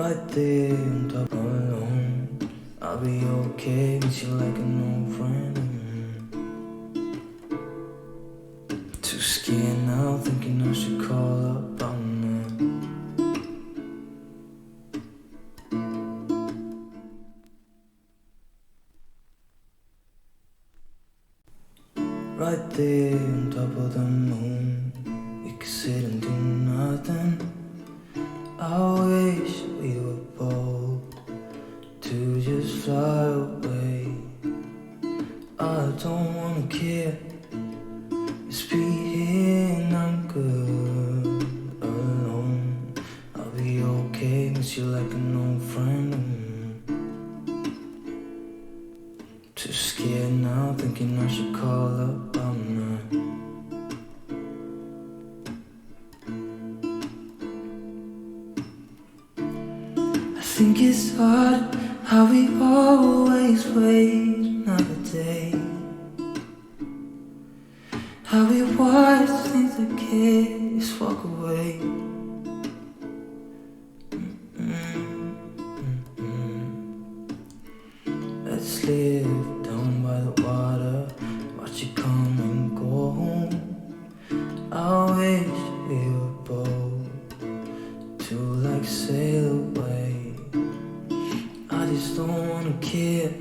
right there on top alone. I'll be okay, miss you like an old friend. Too scared now, thinking I should call up on that. Right there on top of the moon, we could sit and do nothing. I wish we were bold to just fly away. I don't wanna care, just be here and I'm good alone. I'll be okay, miss you like an old friend. Too scared now, thinking I should call up on that. I think it's hard how we always wait another day, how we watch things that can't just walk away. Let's live down by the water, watch it come and go home. I wish we were bold to like sail away. I just don't wanna care.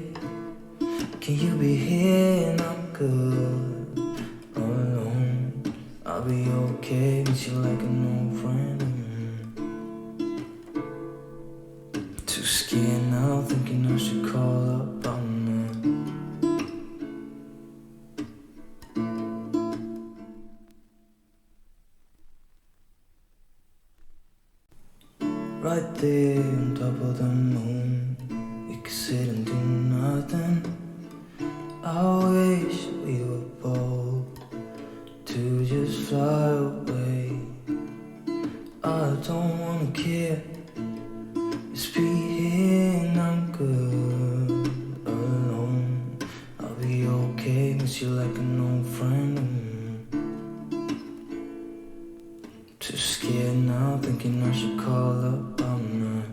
Can you be here and I'm good alone? I'll be okay, miss you like an old friend. Too scared now, thinking I should call up on that. Right there on top of the moon, we could sit and do nothing. I wish we were bold to just fly away. I don't wanna care, just be here and I'm good alone. I'll be okay, miss you like an old friend. Too scared now, thinking I should call up on that.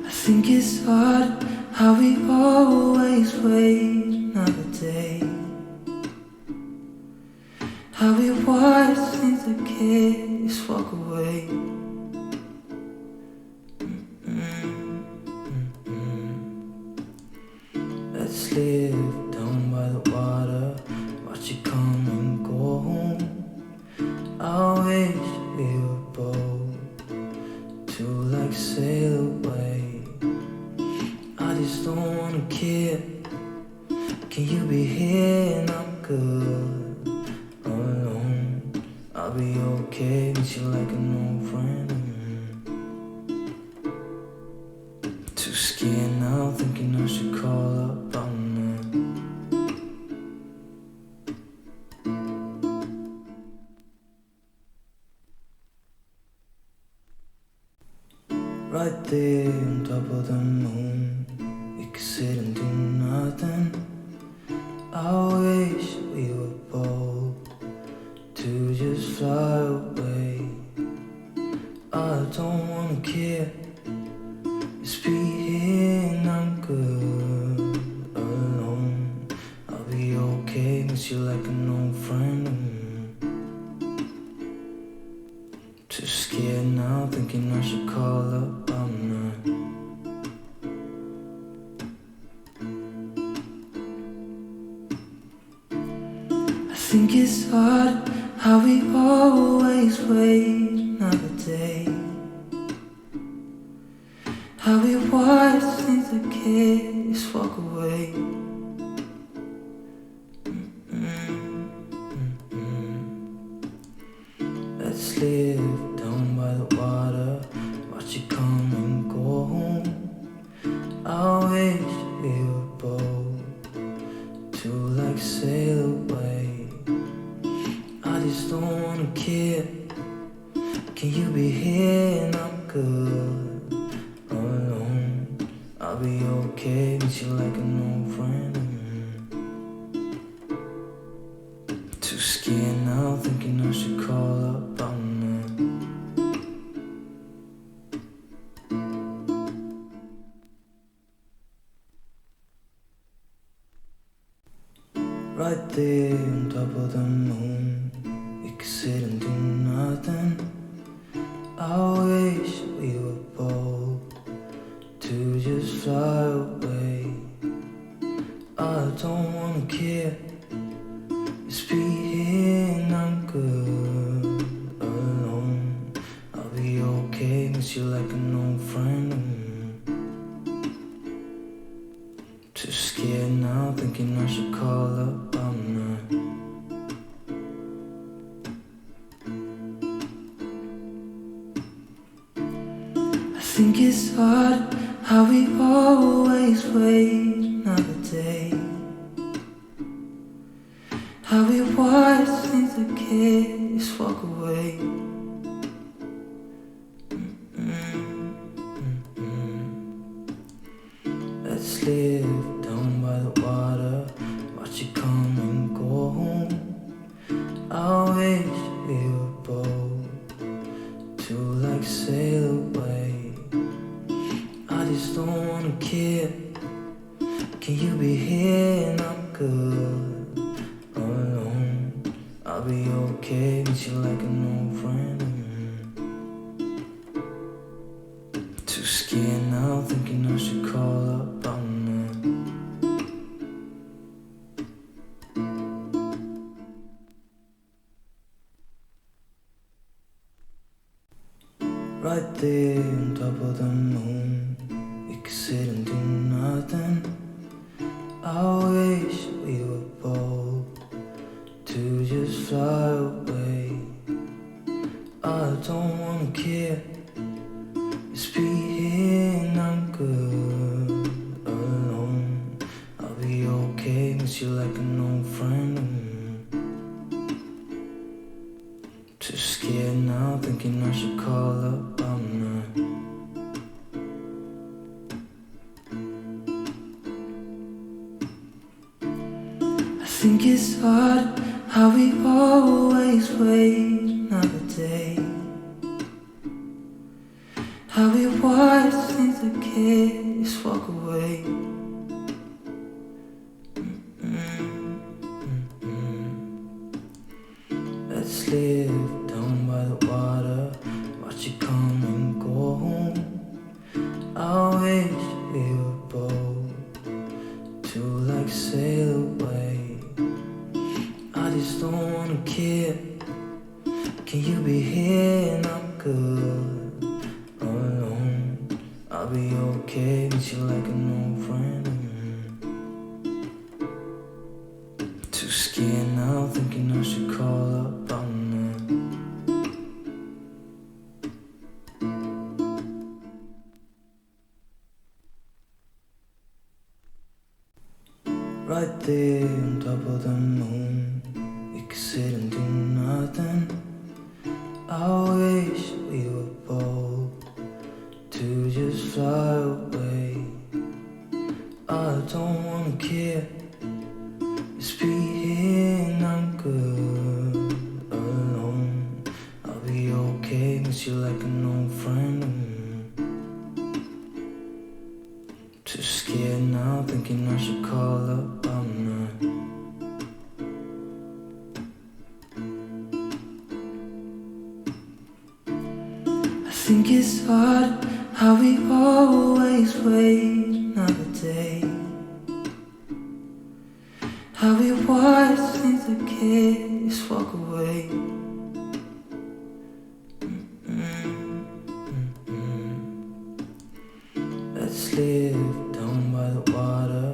I think it's hard how we always wait another day, how we watch things that can't just walk away. Let's live down by the water, watch it come and go home. I wish we were bold to like sail away. I just don't wanna care. Can you be here and I'm good alone? I'll be okay, miss you like an old friend. Too scared now, thinking I should call up on that. Right there on top of the moon, we could sit and do nothing. I wish we were bold to just fly away. I don't wanna care, just be here and I'm good alone. I'll be okay, miss you like an old friend. Too scared now, thinking I should call up on that. I think it's hard how we always wait another day, how we watch things that can't just walk away. Let's live down by the water, watch it come and go home. I wish we were bold to like sail away. I just don't wanna care. Can you be here and I'm good alone? I'll be okay, miss you like an old friend. Too scared now, thinking I should call up on her. Right there on top of the moon, we could sit and do nothing. I wish we were bold to just fly away. I don't wanna care, just be here and I'm good alone. I'll be okay, miss you like an old friend. Too scared now, thinking I should call up on her. I think it's hard how we always wait another day, how we watch things that can't just walk away. Let's live down by the water, watch you come and go home. I wish we were bold to like sail away. I just don't wanna care, can you be here and I'm good alone? I'll be okay, miss you like an old friend. Too scared now, thinking I should call up on her. Right there on top of the moon, we could sit and do nothing. I wish we were bold to just fly away. I don't wanna care, just be here and I'm good alone. I'll be okay, miss you like an old friend. Too scared now, thinking I should call up on her. I think it's hard how we always wait another day, how we watch things that can't just walk away. Let's live down by the water, watch you come and go home. I wish we were bold to like sail away. I just don't wanna care, can you be here and I'm good alone? I'll be okay, miss you like an old friend. Too scared now, thinking I should call up on her. Right there on top of the moon, we could sit and do nothing. I wish we were bold to just fly away. I don't wanna care, just be here and I'm good alone. I'll be okay, miss you like an old friend. Too scared now, thinking I should call up on her. I think it's hard how we always wait another day, how we watch things that can't just walk away. Let's live down by the water,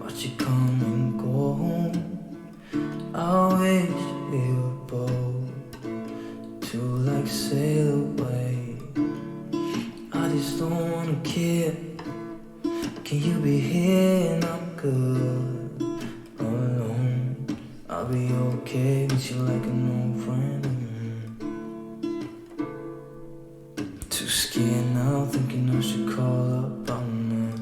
watch you come and go home. I wish we were bold to like sail away. I just don't wanna care, can you be here and I'm good alone? I'll be okay, miss you like an old friend. Too scared now, thinking I should call up on her.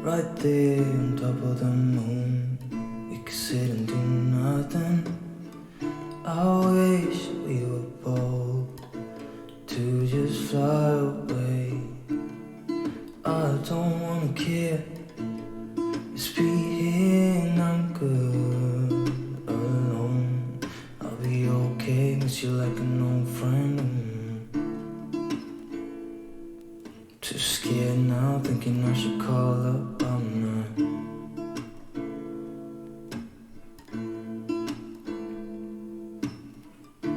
right there on top of the moon. We could sit and do nothing. I wish we were bold to just fly away. I don't wanna care, just be here and I'm good alone. I'll be okay, miss you like an old friend. Too scared now, thinking I should call up. I'm not